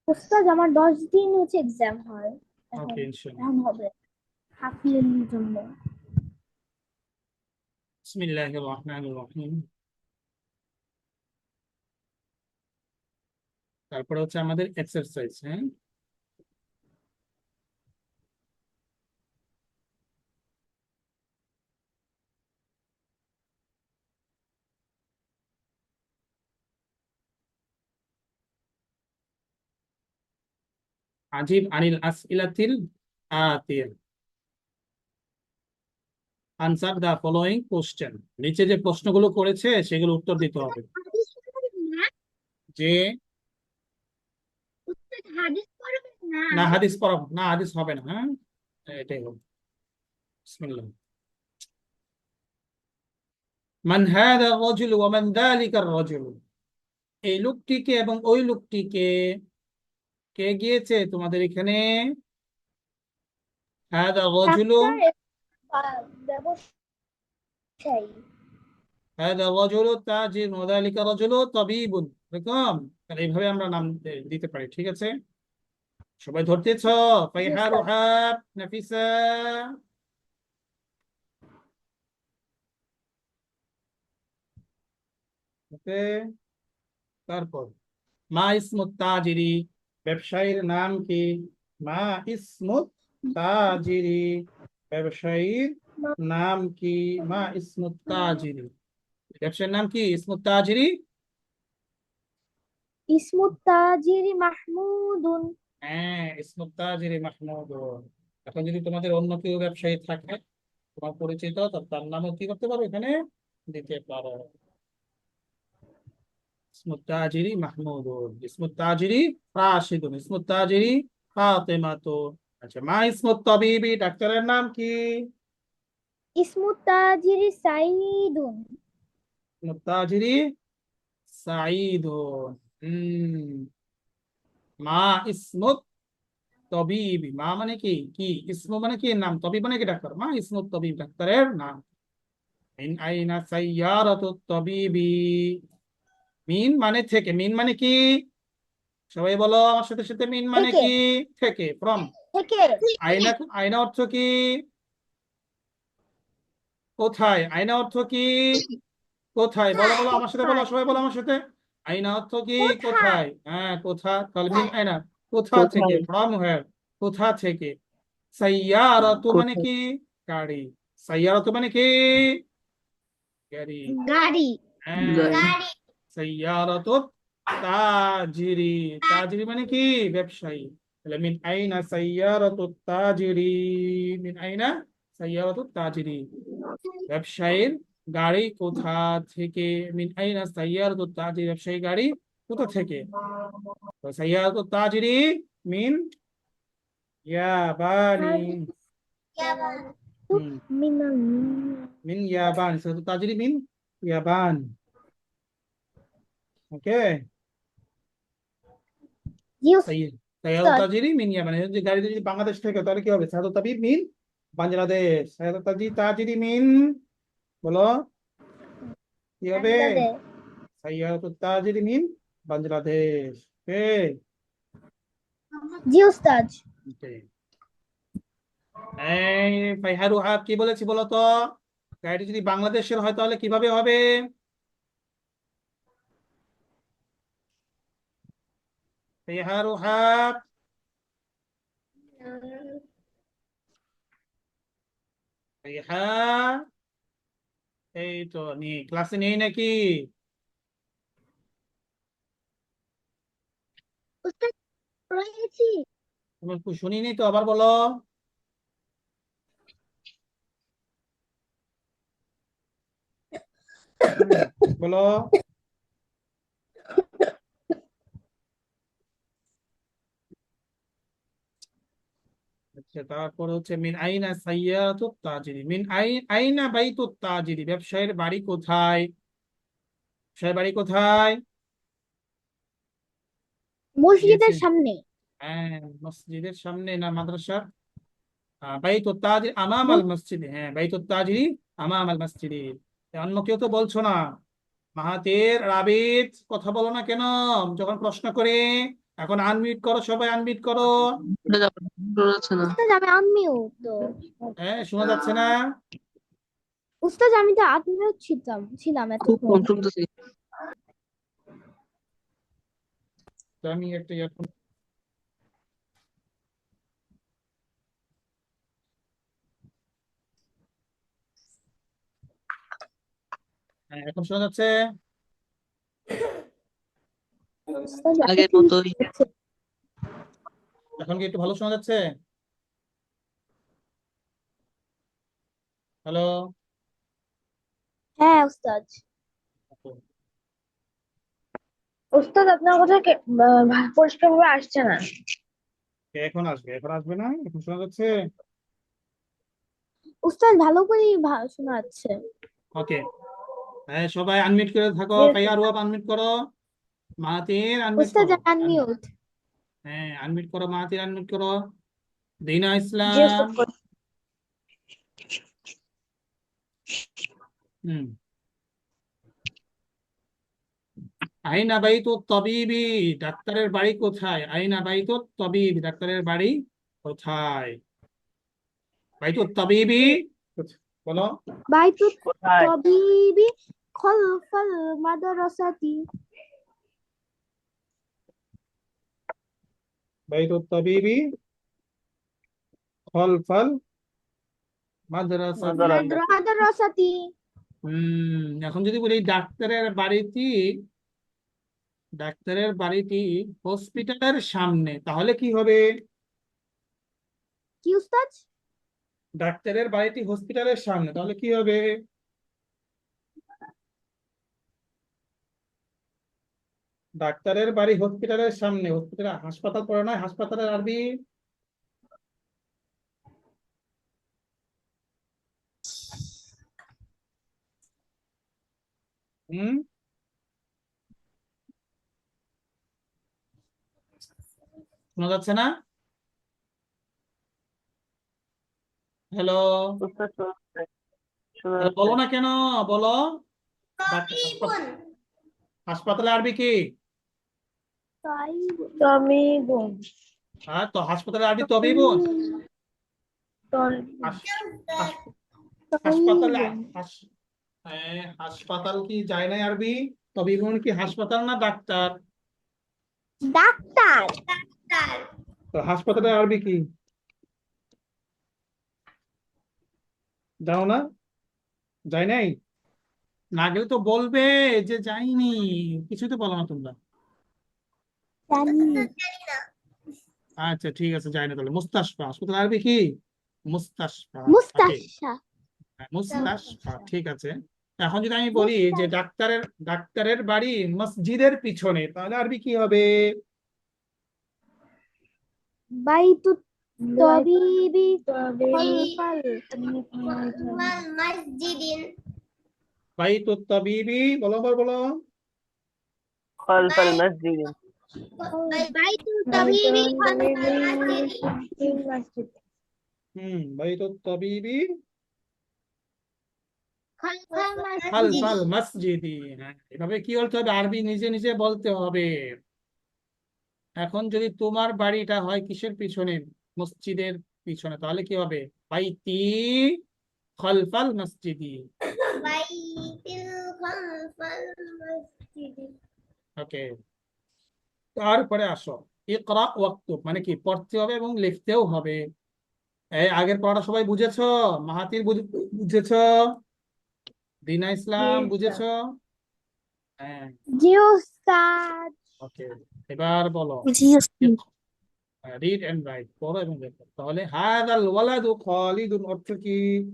ওস্তাদ আমার 10 দিন হচ্ছে এক্সাম হয় এখন। ওকে, ইনশাআল্লাহ। এখন হবে হাফ ইয়ারলির জন্য। বিসমিল্লাহির রহমানির রহিম। তারপরে হচ্ছে আমাদের এক্সারসাইজ। হ্যাঁ, আজিব আনিল আসইলাতিল আতিয়া, আনসার দা ফলোইং কোশ্চেন। নিচে যে প্রশ্নগুলো করেছে সেগুলো উত্তর দিতে হবে। হাদিস পড়বেন না? যে উস্তাদ হাদিস পড়বেন না? না হাদিস পড়াবো না, হাদিস হবে না। হ্যাঁ, এটাই হবে। বিসমিল্লাহ। মান হাদা রাজুল ওয়া মান যালিকা রাজুল, এই লোকটিকে এবং ওই লোকটিকে, কে গিয়েছে তোমাদের এখানে? হাদা রাজুল, ডাক্তার ব্যবসায়ী। হাদা রাজুল তাজির ওয়া যালিকা রাজুল তাবিবুন, এরকম। তাহলে এইভাবে আমরা নাম দিতে পারি। ঠিক আছে, সবাই ধরতেছ? জি ফাইহা, উস্তাদ। রুহাব, নাফিসা। ওকে, তারপর মা ইসমুত তাজিরি, ব্যবসায়ীর নাম কি? মা ইসমুত তাজিরি, ব্যবসায়ীর নাম কি? মা ইসমুত তাজিরি, ব্যবসায়ীর নাম কি? ইসমুত তাজিরি। ইসমুত তাজিরি মাহমুদুন। হ্যাঁ, ইসমুত তাজিরি মাহমুদ। এখন যদি তোমাদের অন্য কেউ ব্যবসায়ী থাকে, তোমার পরিচিত, তার নামও কি করতে পারো এখানে দিতে পারো। ইসমুত তাজিরি মাহমুদুন, ইসমুত তাজিরি রাশিদুন, ইসমুত তাজিরি ফাতেমাতু। আচ্ছা, মা ইসমুত তাবিবি, ডাক্তারের নাম কি? ইসমুত তাজিরি সাইদুন। ইসমুত তাজিরি সাঈদুন। মা ইসমুত তবিবি, মা মানে কি? কি ইসমু মানে কি? নাম। তবিব মানে কি? ডাক্তার। মা ইসমুত তবিব, ডাক্তারের নাম। মিন আইনা সাইয়ারাতুত তবিবি, মিন মানে থেকে। মিন মানে কি? সবাই বলো আমার সাথে সাথে, মিন মানে থেকে। কি? থেকে। ফ্রম। থেকে। আয়না, আয়না অর্থ কি? কোথায়? আয়না অর্থ কি? কোথায়? বলো বলো আমার সাথে, বলো কোথায়? সবাই বলো আমার সাথে। আয়না অর্থ কি? কোথায়? কোথায়। হ্যাঁ, কোথা। তাহলে মিন আয়না, কোথা থেকে। কোথায়? ফ্রম হোয়ার, কোথা থেকে। সাইয়ারাতু মানে কোথায়? কি? গাড়ি। সাইয়ারাতু মানে কি? গাড়ি। গাড়ি। হ্যাঁ, গাড়ি। সাইয়ারাতু তাজিরি, তাজিরি মানে কি? ব্যবসায়ী। তাহলে মিন আইনা সাইয়ারাতু তাজিরি, মিন আইনা সাইয়ারাতু তাজিরি, ব্যবসায়ীর গাড়ি কোথা থেকে। মিন আইনা সাইয়ারাতু তাজিরি, ব্যবসায়ী গাড়ি কোথা থেকে। তো সাইয়ারাতু তাজিরি মিন ইয়াবানি। হুম, মিনাল। মিন ইয়াবান, সাইয়ারাতু তাজিরি মিন ইয়াবান। ওকে, জি সাইয়ারাতু উস্তাদ। তাজিরি মিন ইয়াবান, যদি গাড়িতে যদি বাংলাদেশ থেকে তাহলে কি হবে? সাইয়ারাতু তাজিরি মিন বাংলাদেশ। সাইয়ারাতু তাজিরি মিন, বলো কি হবে? বাংলাদেশ। সাইয়ারাতু তাজিরি মিন বাংলাদেশ। ওকে, জি উস্তাদ। ওকে। এই ফাইহা, রুহাব, কি বলেছি বলো তো? গাড়িটি যদি বাংলাদেশের হয় তাহলে কিভাবে হবে? ফাইহা, রুহাব, ফাইহা। এই তো ক্লাসে নেই নাকি? উস্তাদ রয়েছি। তোমার শুনিনি তো, আবার বলো। হুম, বলো। আচ্ছা, তারপর হচ্ছে মিন আইনা সাইয়ারাতুত তাজিরি, মিন আইনা বাইতুত তাজিরি, ব্যবসায়ীর বাড়ি কোথায়? ব্যবসায়ীর বাড়ি কোথায়? দিয়েছে। মসজিদের সামনে। হ্যাঁ, মসজিদের সামনে না মাদ্রাসা? বাইতুত তাজির আমাম আল মস- মসজিদ, হ্যাঁ বাইতুত তাজিরি আমাম আল মসজিদ। অন্য কেউ তো বলছো না। মাহাতির, রাবিত, কথা বলো না কেন যখন প্রশ্ন করে? এখন আনমিউট করো, সবাই আনমিউট করো। শোনা যাবে না, শোনা যাচ্ছে না। উস্তাদ আমি আনমিউট তো। হ্যাঁ, শোনা যাচ্ছে না? উস্তাদ আমি তো আনমিউট ছিলাম খুব এতক্ষণ। কম শুনতেছি। তো আমি একটা ইয়ারফোন। হ্যাঁ, এখন শোনা যাচ্ছে? উস্তাদ আগের একই মতোই। হচ্ছে। এখন কি একটু ভালো শোনা যাচ্ছে? হ্যালো? হ্যাঁ উস্তাদ। উস্তাদ আপনার কথা পরিষ্কার ভাবে আসছে না। এখন আসবে, এখন আসবে না? এখন শোনা যাচ্ছে? উস্তাদ ভালো করেই শোনা যাচ্ছে। ওকে। হ্যাঁ, সবাই আনমিউট করে থাকো। Yes, ফাইয়ার ওয়াব আনমিউট করো। মাহাতির আনমিউট উস্তাদ করো। আনমিউট। হ্যাঁ, আনমিউট করো, মাহাতির আনমিউট করো। দিনা জি ইসলাম। উস্তাদ করছি। হুম। আইনা বাইতু তবিবি, ডাক্তারের বাড়ি কোথায়? আইনা বাইতু তবিবি, ডাক্তারের বাড়ি কোথায়? বাইতু তবিবি বলো। বাইতুত কোথায়? তবিবি খলফাল মাদ্রাসাতি। বাইতু তবিবি খলফাল মাদ্রাসাতি। মাদ্রাসা। মাদ্রাসাতি। এখন যদি বলি ডাক্তারের বাড়িটি হসপিটালের সামনে, তাহলে কি হবে? কি উস্তাদ? ডাক্তারের বাড়িটি হসপিটালের সামনে, তাহলে কি হবে? ডাক্তারের বাড়ি হসপিটালের সামনে, হসপিটাল হাসপাতাল পড়ে না, হাসপাতালের আরবি? হুম। শোনা যাচ্ছে না? হ্যালো? উস্তাদ শোনা যাচ্ছে, শোনা তাহলে যাচ্ছে। বলো না কেন? বলো। হাসপাতালের আরবি কি? তবিবুন। হ্যাঁ, তো হাসপাতালের আরবি তবিবুন। তবিবুন। হাস- হাস- হাসপাতালে তবিবুন। হাসপাতাল কি যায় না আরবি? তবিবুন কি হাসপাতাল না ডাক্তার? ডাক্তার। তো হাসপাতালের আরবি কি জানো না? যায় নাই? না গেলে তো বলবে যে যাইনি। কিছুই তো বলো না তোমরা। জানি। আচ্ছা, ঠিক আছে, যাই না তাহলে। মুস্তাশফা, হাসপাতাল আরবি কি? মুস্তাশফা। ওকে। মুস্তাশা। মুস্তাশফা, ঠিক আছে। এখন যদি আমি বলি যে মুস্তাশা। ডাক্তারের বাড়ি মসজিদের পিছনে, তাহলে আরবি কি হবে? বাইতুত তবিবি খলফাল মসজিদিন। বাইতুত তাবিবি, বলো বলো বলো। খলফাল মসজিদ। বাইতুত তবিবি খলফাল মসজিদ। বাইতুত তাবিবি খলফাল মসজিদ। খালফাল মসজিদি। হ্যাঁ, এভাবে কি বলতে হবে? আরবি নিজে নিজে বলতে হবে। এখন যদি তোমার বাড়িটা হয় কিসের পিছনে? মসজিদের পিছনে, তাহলে কি হবে? বাইতি খলফাল মসজিদি। বাইতুল খলফাল মসজিদ। ওকে। তারপরে আসো, ইকরা ওয়াক্তুব, মানে কি পড়তে হবে এবং লিখতেও হবে। এই আগের পড়া সবাই বুঝেছো? মাহাতির বুঝেছো? দিনা ইসলাম বুঝেছো? হ্যাঁ। জি উস্তাদ। ওকে। এবার বলো। জি উস্তাদ। রিড এন্ড রাইট, পড়ো এবং লেখো। তাহলে হাদাল ওয়ালাদু খালিদুন অর্থ কি?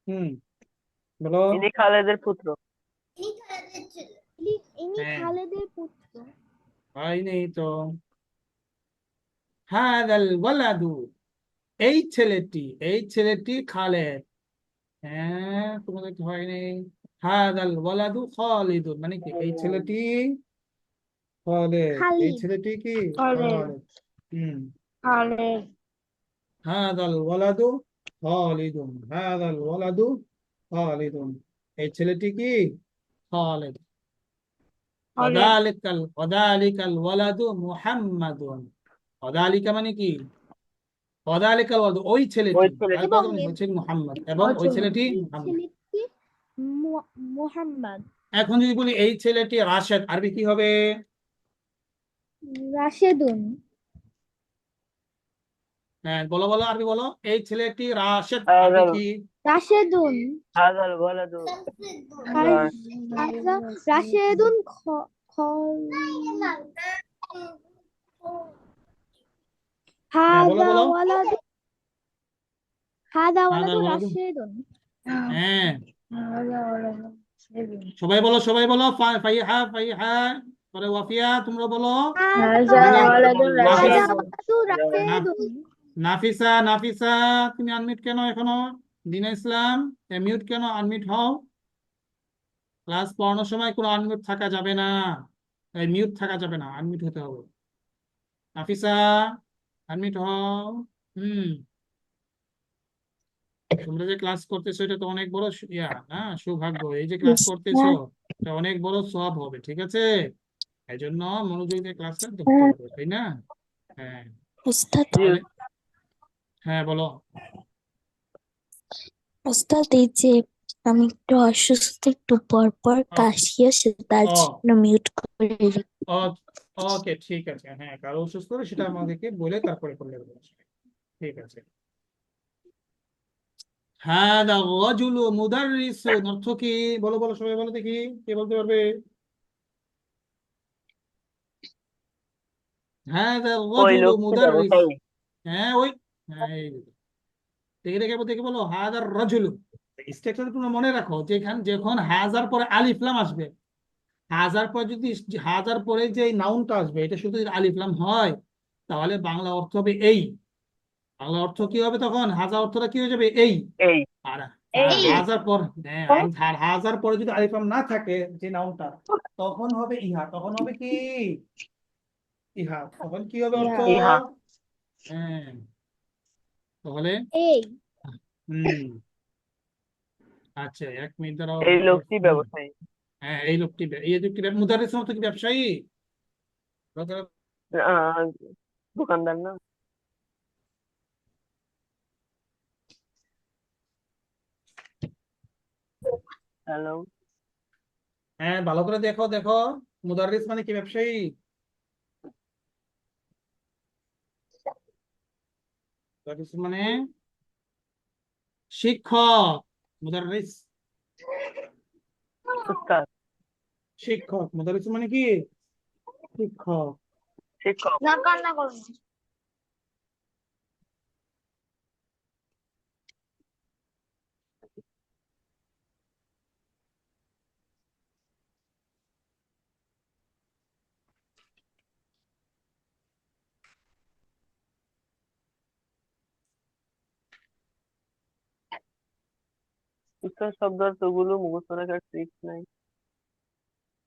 হুম, বলো। ইনি খালেদের পুত্র। ইনি হ্যাঁ, খালেদের পুত্র। হয় নেই তো। হাদাল ওয়ালাদু, এই ছেলেটি খালেদ। হ্যাঁ, তোমাদের তো হয় নেই। হাদাল ওয়ালাদু খালিদুন, মানে কি এই ছেলেটি খালেদ, এই খালিদ। ছেলেটি কি? খালেদ। খালেদ। হুম। খালেদ। হাদাল ওয়ালাদু খালিদুন, হাদাল ওয়ালাদু খালিদুন, এই ছেলেটি কি? খালিদ। খালিদ। ওয়াদালিকাল ওয়ালাদু মুহাম্মাদুন। ওয়াদালিকা মানে কি? ওয়াদালিকাল ওয়ালাদু ওই ছেলেটি, ওই ছেলেটি। এবং মানে হচ্ছে মুহাম্মদ, এবং ওই ছেলেটি এই মুহাম্মদ। ছেলেটি মোহাম্মদ। এখন যদি বলি এই ছেলেটি রাশেদ, আরবি কি হবে? রাশেদুন। হ্যাঁ, বলো বলো, আরবি বলো। এই ছেলেটি রাশেদ, আরবি হাজাল কি? রাশেদুন। হাজাল ওয়ালাদু হাজা রাশেদুন হ্যাঁ, বলো হাদা বলো। ওয়ালাদু হাদা হাদাল ওয়ালাদু ওয়ালাদু। রাশেদুন। হ্যাঁ, হাদা ওয়ালাদু রাশেদুন। সবাই বলো, সবাই বলো। ফাইহা, ফাইহা, পরে ওয়াফিয়া, তোমরা বলো। হাদা দিনা, ওয়ালাদু নাফিস, হাদা ওয়ালাদু না- রাশেদুন। নাফিসা, নাফিসা, তুমি আনমিউট কেন এখনো? দিনা ইসলাম, মিউট কেন? আনমিউট হও। ক্লাস পড়ানোর সময় কোনো আনমিউট থাকা যাবে না, মিউট থাকা যাবে না, আনমিউট হতে হবে। নাফিসা, আনমিউট হও। হুম। তোমরা যে ক্লাস করতেছো এটা তো অনেক বড় না, সৌভাগ্য। এই যে ক্লাস করতেছো এটা অনেক বড় সওয়াব হবে, ঠিক আছে? এই জন্য মনোযোগ দিয়ে ক্লাসটা ধরতে হবে, তাই না? হ্যাঁ, ওস্তাদ জি। তাহলে হ্যাঁ বলো। ওস্তাদ এই যে আমি একটু অসুস্থ, একটু পর পর ও কাশি আসে, তার ও জন্য মিউট করে রেখে। ওকে, ঠিক আছে। হ্যাঁ, কারো অসুস্থ হলে সেটা আমাদেরকে বলে তারপরে করলে হবে। ঠিক আছে। হাদা রাজুলু মুদাররিসুন অর্থ কি? বলো বলো, সবাই বলো দেখি, কে বলতে পারবে? হাদা ওই রাজুলু লোকটি মুদাররিস। ব্যবসায়ী। হ্যাঁ, ওই, হ্যাঁ, দেখে দেখে দেখে বলো হাদার রাজুলু। স্ট্রাকচার তোমরা মনে রাখো, যেখানে যখন হাজার পরে আলিফ লাম আসবে, হাজার পরে যদি হাজার পরে যে নাউনটা আসবে এটা শুধু যদি আলিফ লাম হয়, তাহলে বাংলা অর্থ হবে এই। বাংলা অর্থ কি হবে তখন? হাজার অর্থটা কি হয়ে যাবে? এই। এই আর আর এই হাজার পর, হ্যাঁ, আর হাজার পরে যদি আলিফ লাম না থাকে যে নাউনটা, তখন হবে ইহা। তখন হবে কি? ইহা। তখন কি হবে অর্থ? ইহা। ইহা। হ্যাঁ, তাহলে এই হুম, আচ্ছা, 1 মিনিট দাঁড়াও। এই লোকটি হুম, ব্যবসায়ী। হ্যাঁ, এই লোকটি এই লোকটি মুদারিস মতো কি ব্যবসায়ী? আহ, দোকানদার না? হ্যালো। হ্যাঁ, ভালো করে দেখো দেখো, মুদারিস মানে কি ব্যবসায়ী? মুদারিস মানে শিক্ষক। মুদারিস উস্তাদ। শিক্ষক। মুদারিস মানে কি? শিক্ষক। শিক্ষক। না, কান্না করো না। উস্তাদ শব্দ অর্থগুলো মুখস্থ রাখার ট্রিক্স নাই।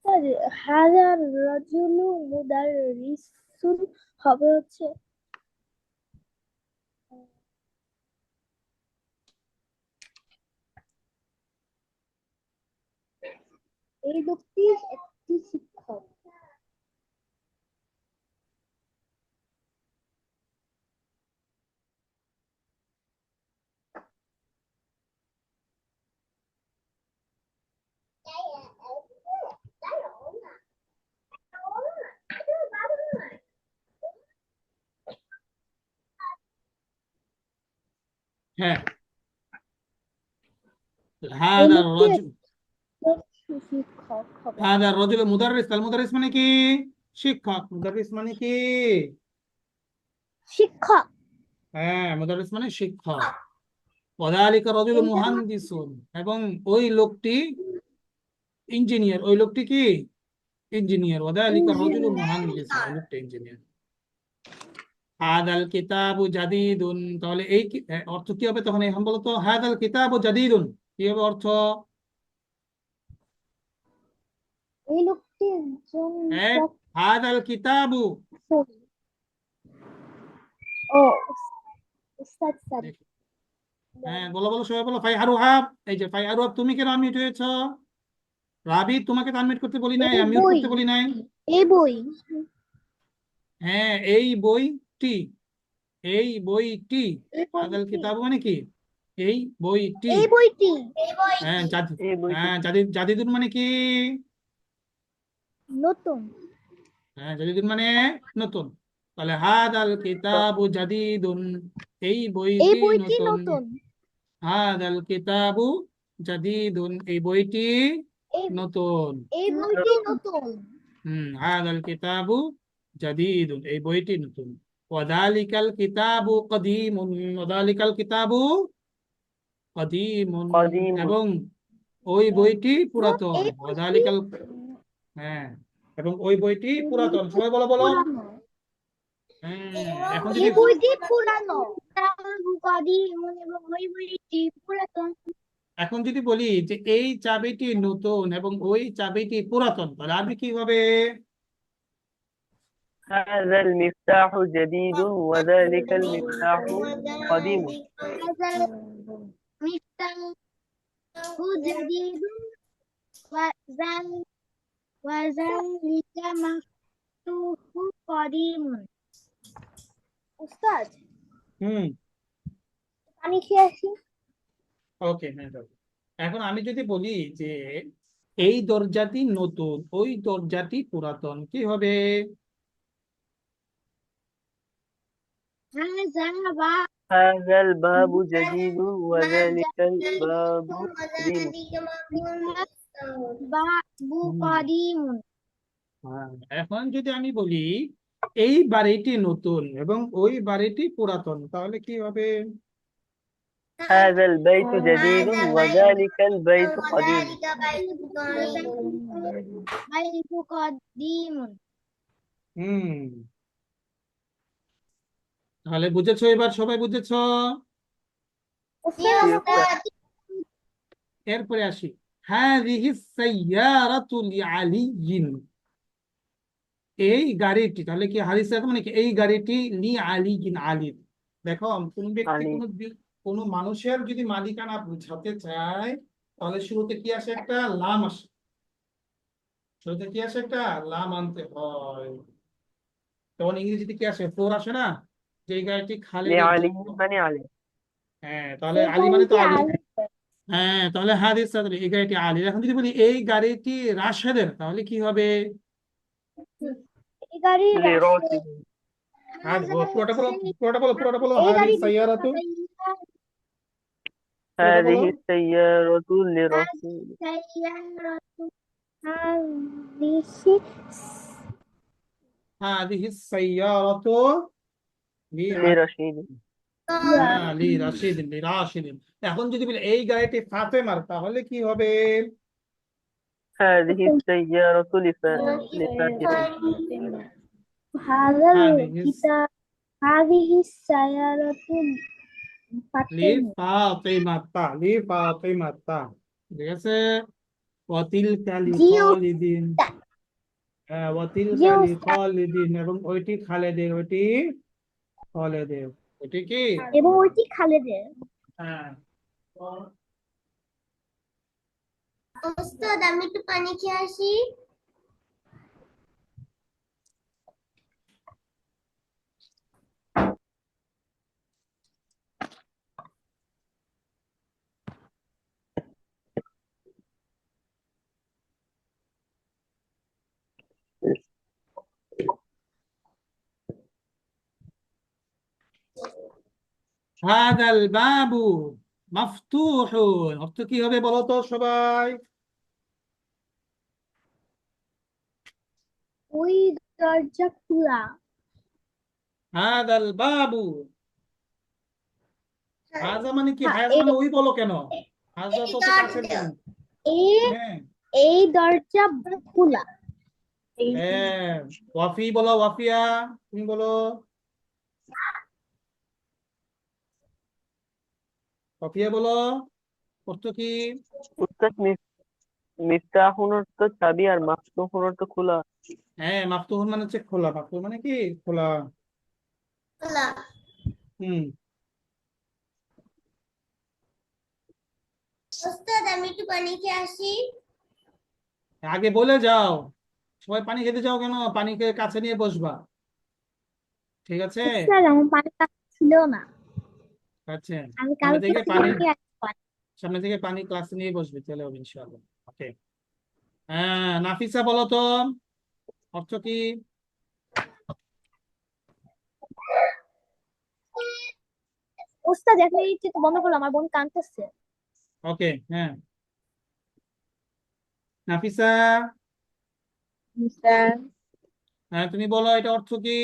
স্যার, হাজার রাজুলু মুদাররিসুন হবে হচ্ছে এই লোকটি একটি শিক্ষক। হ্যাঁ, এই হাদা লোকটি রাজুল। একটি শিক্ষক হবে। হাদা রাজুল মুদারিস। তাল মুদারিস মানে কি? শিক্ষক। মুদারিস মানে কি? শিক্ষক। হ্যাঁ, মুদারিস মানে শিক্ষক। ওয়াদালিকা রাজুল এইটা মুহান্দিসুন, এবং ওই লোকটি ইঞ্জিনিয়ার। ওই লোকটি কি? ইঞ্জিনিয়ার। ওয়াদালিকা রাজুল মুহান্দিসুন, ওই লোকটা ইঞ্জিনিয়ার। হাদাল কিতাবু জাদিদুন, তাহলে এই অর্থ কি হবে তখন? এখন বলো তো, হাদাল কিতাবু জাদিদুন কি হবে অর্থ? এই লোকটি একজন হ্যাঁ, হাদাল কিতাবু। প্রফেসর। ও উস্তাদ স্যার। দেখি। হ্যাঁ, বলো বলো, সবাই বলো। ফাই আরুহাব, এই যে ফাই আরুহাব, তুমি কেন আনমিউট হয়েছ? রাবি, তোমাকে তো আনমিউট করতে বলি নাই, এই আনমিউট বই করতে বলি নাই। এই বই হ্যাঁ, এই বইটি, এই বইটি। এই হাদাল বইটি কিতাব মানে কি? এই বইটি। এই বইটি হ্যাঁ জাদি, এই বইটি হ্যাঁ জাদিদুন মানে কি? নতুন হ্যাঁ, জাদিদুন মানে নতুন। তাহলে হাদাল কিতাবু জাদিদুন, এই এই বইটি বইটি নতুন। নতুন হাদাল কিতাবু জাদিদুন, এই বইটি এই নতুন। এই বইটি নতুন হাদাল কিতাবু জাদিদুন, এই বইটি নতুন। ওয়াদালিকাল কিতাবু কদীমুন, ওয়াদালিকাল কিতাবু কদীমুন, কদিম এবং ওই বইটি পুরাতন। এই বইটি ওয়াদালিকাল, হ্যাঁ, এবং ওই বইটি পুরাতন। সবাই বলো বলো। পুরানো এখন এই যদি, বইটি পুরানো কদিমুন এবং ওই বইটি পুরাতন এখন যদি বলি যে এই চাবিটি নতুন এবং ওই চাবিটি পুরাতন, তাহলে আমি কি হবে? هذا المفتاح جديد وذلك المفتاح قديم هذا المفتاح جديد وذلك مفتوح قديم উস্তাদ হুম পানি খেয়ে আসি ওকে, হ্যাঁ যাবো। এখন আমি যদি বলি যে এই দরজাটি নতুন, ওই দরজাটি পুরাতন, কি হবে? هذا الباب جديد وذلك الباب قديم বাবু হুম, কদিমুন হ্যাঁ। এখন যদি আমি বলি এই বাড়িটি নতুন এবং ওই বাড়িটি পুরাতন, তাহলে কি হবে? هذا البيت جديد وذلك البيت قديم বাইতু কদিমুন হুম, তাহলে বুঝেছো? এবার সবাই বুঝেছো? জি উস্তাদ এরপরে আসি। হাযিহিস সাইয়্যারাতু লিআলিয়্যিন, এই গাড়িটি, তাহলে কি হাদিস মানে কি? এই গাড়িটি লি আলিয়্যিন, আলী। দেখো, কোন ব্যক্তি, আলী কোনো মানুষের যদি মালিকানা বোঝাতে চায়, তাহলে শুরুতে কি আসে? একটা লাম আসে। শুরুতে কি আসে? একটা লাম আনতে হয়। তখন ইংরেজিতে কি আসে? ফোর আসে না, যে এই গাড়িটি খালেদের لعلي জন্য। মানে আলী হ্যাঁ, তাহলে এই আলী মানে তো গাড়িটি আলী। আলো হ্যাঁ, তাহলে হাদিস, তাহলে এই গাড়িটি আলী। এখন যদি বলি এই গাড়িটি রাশেদের, তাহলে কি হবে? এই গাড়ি রাশে لراكب পুরোটা বলো, পুরোটা বলো, পুরোটা বলো। এই হাদিস গাড়ি সাইয়ারাতু, পুরোটা বলো। هذه السيارة لركوب হাদিস সাইয়ারাতু লি لرشيد লি রাশিদিন, লি রাশিদিন। এখন যদি বলি এই গাড়িটি ফাতেমার, তাহলে কি হবে? هذه السيارة لفاتن هذا হাদিস الكتاب هذه السيارة লি فاطمة ফাতিমাতা, লি ফাতিমাতা। ঠিক আছে। ওয়াতিলকা লি জি খালিদিন, জি ওয়াতিলকা লি উস্তাদ খালিদিন, এবং ওইটি খালেদের, ওইটি খালেদের, ওইটি কি? এবং ওইটি খালেদের হ্যাঁ। উস্তাদ আমি একটু পানি খেয়ে আসি হাদাল বাবু মাফতুহুন, অর্থ কি হবে বলো তো সবাই? ওই দরজা খোলা হাদাল বাবু, হাজা মানে কি? হাজা এই মানে ওই বলো কেন? হাজা তো তো কাছের জিনিস। এই হ্যাঁ, এই দরজা খোলা হ্যাঁ। ওয়াফি বলো, ওয়াফিয়া, তুমি বলো। ওয়াফিয়া বলো, অর্থ কি? উস্তাদ মিফতাহুন অর্থ চাবি আর মাফতুহুন অর্থ খোলা হ্যাঁ, মাফতুহুন মানে হচ্ছে খোলা। মাফতুহ মানে কি? খোলা। খোলা হুম, উস্তাদ আমি একটু পানি খেয়ে আসি আগে বলে যাও, সবাই পানি খেতে যাও কেন, পানিকে কাছে নিয়ে বসবা, ঠিক আছে? স্যার আমার পানি ছিল না, আচ্ছা, আমি সামনে কালকে থেকে পানি, থেকে পানি। সামনে থেকে পানি ক্লাসে নিয়ে বসবে, তাহলে হবে ইনশাআল্লাহ। ওকে। হ্যাঁ, নাফিসা বলো তো অর্থ কি? ওস্তাদ এখন এই চিত্র বন্ধ করলো, আমার বোন কাঁদতেছে। ওকে, হ্যাঁ, নাফিসা, স্যার হ্যাঁ তুমি বলো এটা অর্থ কি?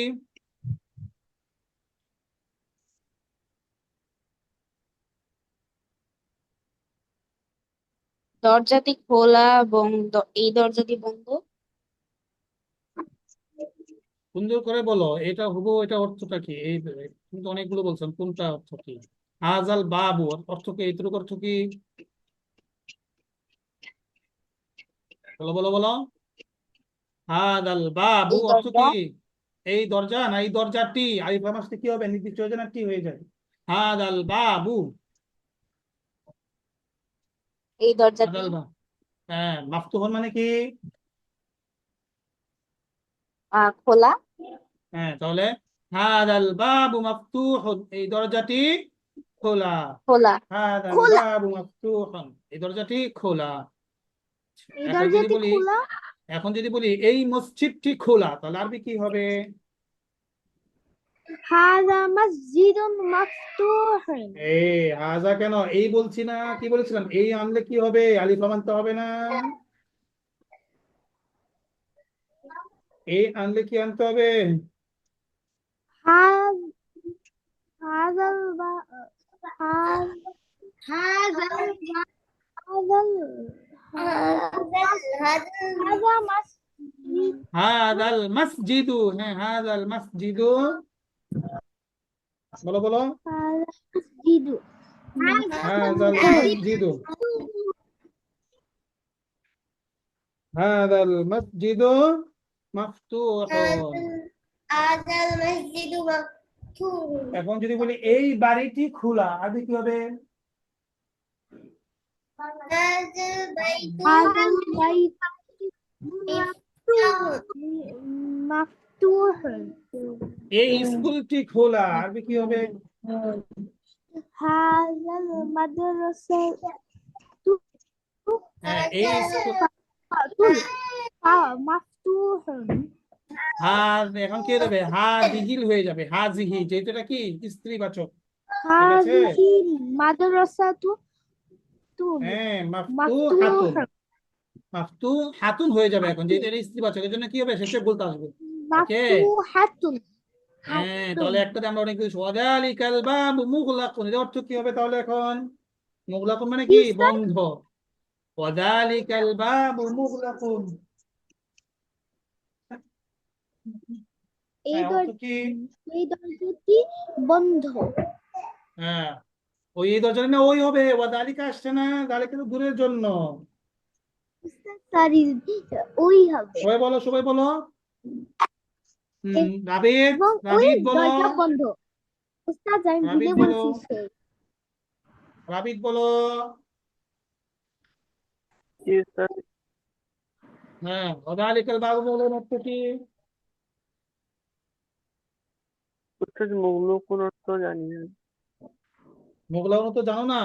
দরজাটি খোলা এবং এই দরজাটি বন্ধ। সুন্দর করে বলো, এটা হবো, এটা অর্থটা কি? এই তুমি তো অনেকগুলো বলছেন, কোনটা অর্থ কি? হাজাল বাবু অর্থ কি? এইটুকু অর্থ কি? বলো বলো বলো। হাজাল বাবু এই অর্থ কি? দরজা। এই দরজা না এই দরজাটি? আলিফ লাম আসলে কি হবে? নির্দিষ্ট হয়ে যায় না টি হয়ে যায়? হাজাল বাবু, এই দরজাটি হাজাল বা, হ্যাঁ মাফতুহন মানে কি? খোলা। হ্যাঁ, তাহলে হাদাল বাবু মাফতুহুন, এই দরজাটি খোলা। খোলা। হাদাল খোলা, বাবু মাফতুহুন, এই দরজাটি খোলা। এই এখন যদি দরজাটি বলি, খোলা। এখন যদি বলি এই মসজিদটি খোলা, তাহলে আরবি কি হবে? হাযা মসজিদুন মাফতুহুন। এই হাজা কেন এই বলছি না, কি বলেছিলাম? এই আনলে কি হবে? আলিফ লাম আনতে হবে না? এই আনলে কি আনতে হবে? হায হাযাল বা হায হাযাল হাযাল হাযা মসজিদ হাদাল মসজিদু, হ্যাঁ হাদাল মসজিদু, বলো বলো। হাযা মসজিদু হাদাল মসজিদু, হাদাল মসজিদু মাফতুহুন। হাযাল মসজিদু মাফতুহুন। এখন যদি বলি এই বাড়িটি খোলা, আরবি কি হবে? হাযাল বাইতু মাফতুহুন। এই স্কুলটি খোলা, আরবি কি হবে? হাযাল মাদ্রাসাতু হ্যাঁ, এই স্কুল, মাফতুহুন। হা, এখন কি হয়ে যাবে? হা দিহিল হয়ে যাবে, হা জিহি, যেহেতু এটা কি স্ত্রীবাচক, ঠিক আছে? হাযিহি মাদ্রাসাতু তুন হ্যাঁ, মাফতু হাতুন, মাফতুহুন। মাফতু হাতুন হয়ে যাবে এখন, যেহেতু এটা স্ত্রীবাচক, এর জন্য কি হবে? শেষে বলতে আসবে। ওকে, মাফতুহাতুন। হ্যাঁ, হাতুন। তাহলে একটাতে আমরা অনেক কিছু, ওয়াযালিকাল বাবু মুগলাকুন, এর অর্থ কি হবে তাহলে এখন? মুগলাকুন মানে কি? ইসলাম। বন্ধ। ওয়াযালিকাল বাবু মুগলাকুন, এই হ্যাঁ অর্থ কি? এই দরজাটি বন্ধ। হ্যাঁ, ওই এই দরজা না ওই হবে, ওয়াযালিকা আসছে না, যালিকা তো দূরের জন্য। সরি, ওই হবে। সবাই বলো, সবাই বলো। এ- রাবিদ, এবং ওই রাবিদ বলো, দরজা বন্ধ। উস্তাদ আমি রাবিদ ভুলে বলো, বলছি সেই। রাবিদ বলো। জি স্যার। হ্যাঁ, ওয়াযালিকাল বাবু বলেন অর্থ কি? উস্তাদ মৌল কোন অর্থ জানি না। মুগলাউন তো জানো না?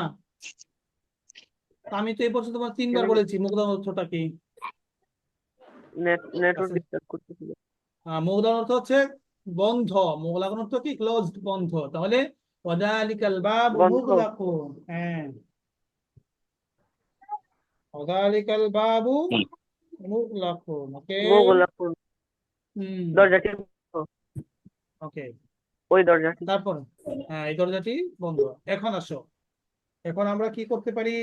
তা আমি তো এই পর্যন্ত তোমার 3 বার কেন বলেছি মুগলাউন অর্থটা কি। নেটওয়ার্ক আচ্ছা, ডিস্টার্ব করতেছিল। মুগলাউন অর্থ হচ্ছে বন্ধ, মুগলাকুন অর্থ কি? ক্লোজড, বন্ধ। তাহলে ওয়াযালিকাল বাবু বন্ধ। মুগলাকুন, হ্যাঁ ওয়াযালিকাল বাবু মুগলাকুন। ওকে, মোগলা কোন হুম, দরজাটি বন্ধ। ওকে। ওই দরজাটি। তারপর, হ্যাঁ এই দরজাটি বন্ধ। এখন আসো, এখন আমরা কি করতে পারি?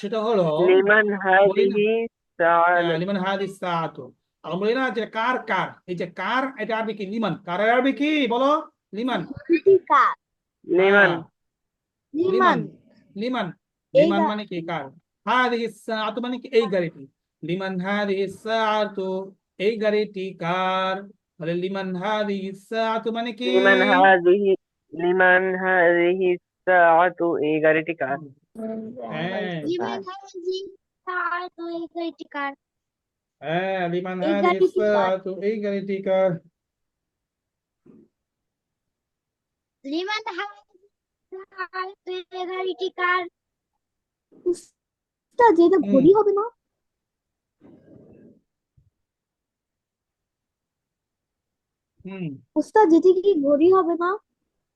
সেটা হলো, লিমান বলি না, হাদিহি সাআদাত। লিমান হাদিস সাআতু, আমরা বলি না যে কার কার, এই যে কার, এটা আরবি কি? লিমান। কার আরবি কি বলো? লিমান। কার? হ্যাঁ, লিমান লিমান, লিমান। লিমান, এই লিমান মানে কি? কার। হাদিহি সাআতু মানে কি? এই গাড়িটি। লিমান হাদিহি সাআতু, এই গাড়িটি কার। তাহলে লিমান হাদিহি সাআতু মানে কি? লিমান হাদিহি লিমান হাদিহি সাআতু, এই গাড়িটি কার? হ্যাঁ, লিমান হাযিহি এই গাড়িটি কার? হ্যাঁ, লিমান এই হাদিহি গাড়িটি কার? সাআতু, এই গাড়িটি কার? লিমান হাদিহি এই গাড়িটি কার? উস্তাদ এটা হুম ঘড়ি হবে না? হুম উস্তাদ যেটা কি ঘড়ি হবে না?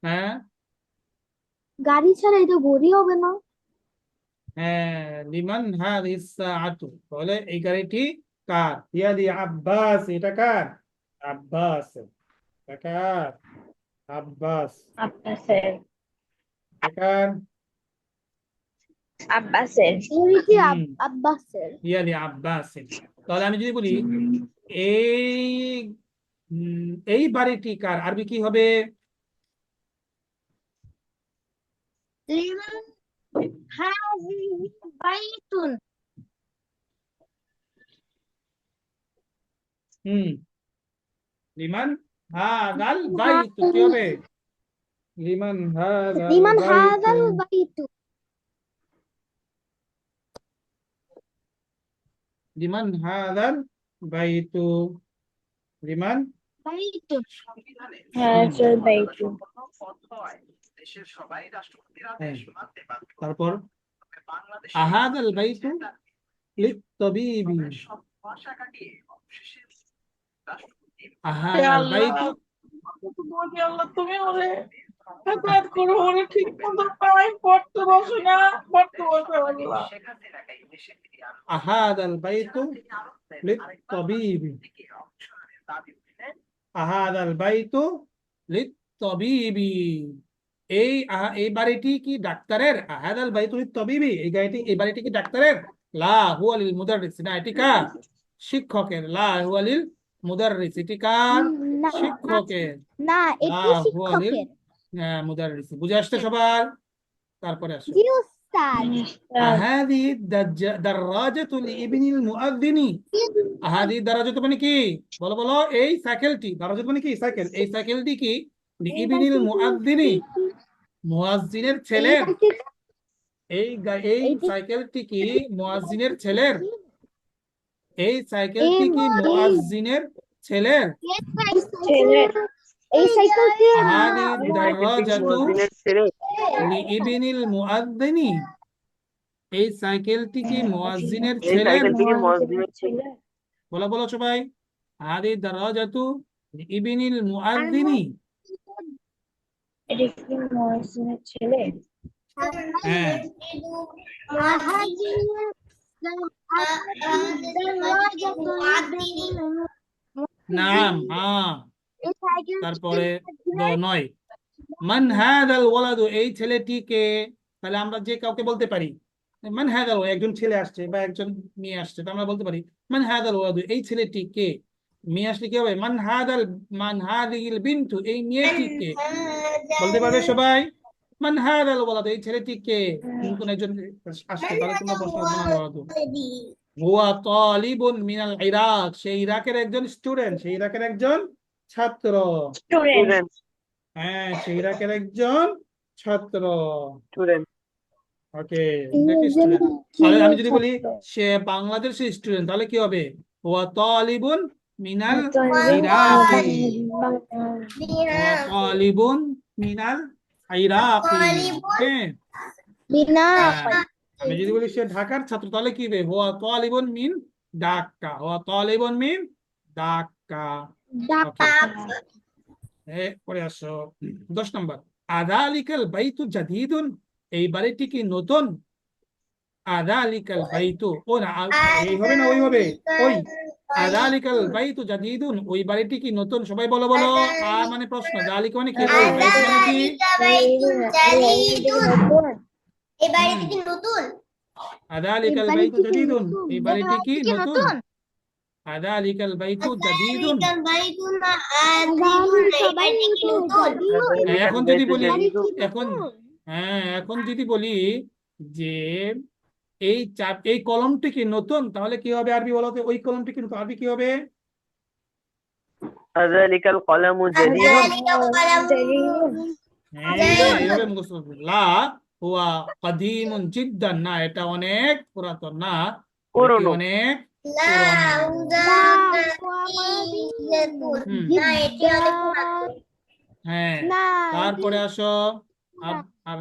হ্যাঁ গাড়ি ছাড়া এটা ঘড়ি হবে না? হ্যাঁ, লিমান হাদিহি সাআতু, তাহলে এই গাড়িটি কার? ইয়াদি আব্বাস, এটা কার? আব্বাস। এটা কার? আব্বাস। আব্বাসের। এটা কার? আব্বাসের। ঘড়িটি হুম আব্বাসের। ইয়াদি আব্বাস। তাহলে আমি যদি বলি এই এই বাড়িটি কার, আরবি কি হবে? লিমান হাদিহি বাইতুন। হুম লিমান হাদাল বাইতু কি হবে? লিমান হাদাল লিমান বাইতু। হাদাল বাইতু। লিমান হাদাল বাইতু। লিমান। বাইতু। হুম, হাদাল বাইতু। হ্যাঁ। তারপর আহাদাল বাইতু লিত্তাবিবি। আহাদাল বাইতু। বলি আল্লাহ তুমি ওরে হেদায়েত করো, ওরে ঠিক মতো পাই পড়তে বসে না, পড়তে বসে আল্লাহ। আহাদাল বাইতু লিত্তাবিবি। আহাদাল বাইতু লিত্তাবিবি। এই বাড়িটি কি ডাক্তারের? আহাদাল বাইতু লিত্তাবিবি, এই বাড়িটি কি ডাক্তারের? লা হুয়া লিল মুদাররিস, না এটি কার? শিক্ষকের। লা হুয়া লিল মুদাররিস, এটি কার? না শিক্ষকের। না, লা এটি হুয়া লিল শিক্ষকের। মুদাররিস। বুঝে আসছে সবার? তারপরে আসো জি উস্তাদ। আহাদি দারাজাতু লিইবনিল মুআযযিনি। আহাদি দারাজাতু মানে কি? বলো বলো, এই সাইকেলটি, দারাজাতু মানে কি? সাইকেল। এই সাইকেলটি কি লিইবনিল মুআযযিনি, মুয়াজ্জিনের এই ছেলের? গাড়িটি এই এইটি সাইকেলটি কি মুয়াজ্জিনের ছেলের? এই এই সাইকেলটি কি এই মুয়াজ্জিনের ছেলের? ছেলে এই সাইকেলটি আহাদি এই সাইকেলটি কি দারাজাতু মুয়াজ্জিনের ছেলে? লিইবনিল মুআযযিনি, এই সাইকেলটি কি মুয়াজ্জিনের এই ছেলের? সাইকেলটি কি মুয়াজ্জিনের ছেলে? বলো বলো সবাই, আহাদি দারাজাতু লিইবনিল মুআযযিনি। এটা কি মহসিনের ছেলে? হ্যাঁ নাম, হ্যাঁ। তারপরে 9, মান হাদাল ওয়ালাদু, এই ছেলেটিকে। তাহলে আমরা যে কাউকে বলতে পারি মান হাদাল, একজন ছেলে আসছে বা একজন মেয়ে আসছে, তো আমরা বলতে পারি মান হাদাল ওয়ালাদু, এই ছেলেটি কে? মেয়ে আসলে কি হবে? মান হাদিহিল বিনতু, এই মেয়েটি কে? বলতে পারবে সবাই? মান হাদাল ওয়ালাদু, এই ছেলেটি কে? নতুন একজন আসছে, তাহলে তোমরা প্রশ্ন মান হাদাল ওয়ালাদু। হুয়া তালিবুন মিনাল ইরাক, সেই ইরাকের একজন স্টুডেন্ট, সেই ইরাকের একজন ছাত্র। স্টুডেন্ট। স্টুডেন্ট। হ্যাঁ, সেই ইরাকের একজন ছাত্র। স্টুডেন্ট। ওকে, দেখি স্টুডেন্ট। তাহলে আমি যদি বলি সে বাংলাদেশের স্টুডেন্ট, তাহলে কি হবে? হুয়া তালিবুন মিনাল ইরাকি। হুয়া তালিবুন মিনাল ইরাকি। ওকে। বিনা হ্যাঁ, আমি যদি বলি সে ঢাকার ছাত্র, তাহলে কি হবে? হুয়া তালিবুন মিন ঢাকা। হুয়া তালিবুন মিন ঢাকা। ওকে, পরে আসো 10 নম্বর। আযালিকাল বাইতু জাদীদুন, এই বাড়িটি কি নতুন? আযালিকাল বাইতু, ও না, এই হবে না ওই হবে? ওই আযালিকাল বাইতু জাদীদুন, ওই বাড়িটি কি নতুন? সবাই বলো বলো। মানে প্রশ্ন, যালিকা মানে কি? ওই বাইতু মানে কি? হুম আযালিকাল বাইতু জাদীদুন, এই বাড়িটি কি নতুন? আযালিকাল বাইতু জাদীদুন। এখন যদি বলি, এখন এখন যদি বলি যে এই কলমটি কি নতুন, তাহলে কি হবে আরবি বলতে? ওই কলমটি কি নতুন, আরবি কি হবে? আযালিকাল কলামু জাদীদুন। হ্যাঁ, এইভাবে মুখস্থ করবে। লা হুয়া কাদীমুন জিদ্দান, না এটা অনেক পুরাতন। না পুরনো। অনেক পুরনো। হুম হ্যাঁ তারপরে আসো আর আর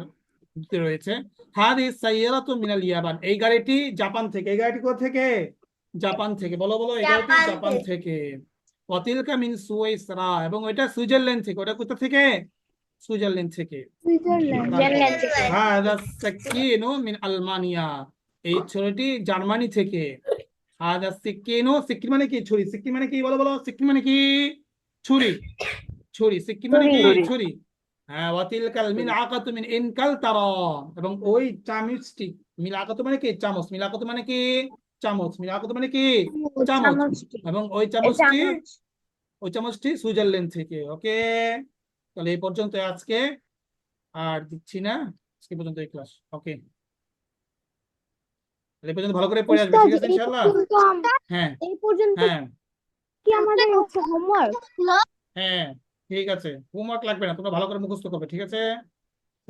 কি রয়েছে হাদিস সাইয়ারাতু মিনাল ইয়াবান এই গাড়িটি জাপান থেকে এই গাড়িটি কোথা থেকে জাপান থেকে বলো বলো এই গাড়িটি জাপান থেকে ওয়াতিলকা মিন সুইসরা এবং ওইটা সুইজারল্যান্ড থেকে ওটা কোথা থেকে সুইজারল্যান্ড থেকে সুইজারল্যান্ড থেকে। হাদা সাকিনু মিন আলমানিয়া এই ছুরিটি জার্মানি থেকে হাদা সিকিনু সিকিন মানে কি ছুরি সিকিন মানে কি বলো বলো সিকিন মানে কি ছুরি ছুরি সিকিন মানে কি ছুরি। ছুরি হ্যাঁ ওয়াতিলকাল মিন আকাতু মিন ইনকাল তারা এবং ওই চামচটি মিলাকাতু মানে কি চামচ মিলাকাতু মানে কি চামচ মিলাকাতু মানে কি চামচ চামচটি। এবং ওই এই চামচটি চামচ। সুইজারল্যান্ড থেকে ওকে তাহলে এই পর্যন্ত আজকে আর দিচ্ছি না আজকে পর্যন্ত এই ক্লাস ওকে তাহলে এই পর্যন্ত ভালো করে পড়ে আসবে উস্তাদ, ঠিক আছে এই ইনশাআল্লাহ পর্যন্ত হ্যাঁ এই পর্যন্ত হ্যাঁ কি আমাদের হচ্ছে হোমওয়ার্ক? হ্যাঁ ঠিক আছে হোমওয়ার্ক লাগবে না তোমরা ভালো করে মুখস্থ করবে ঠিক আছে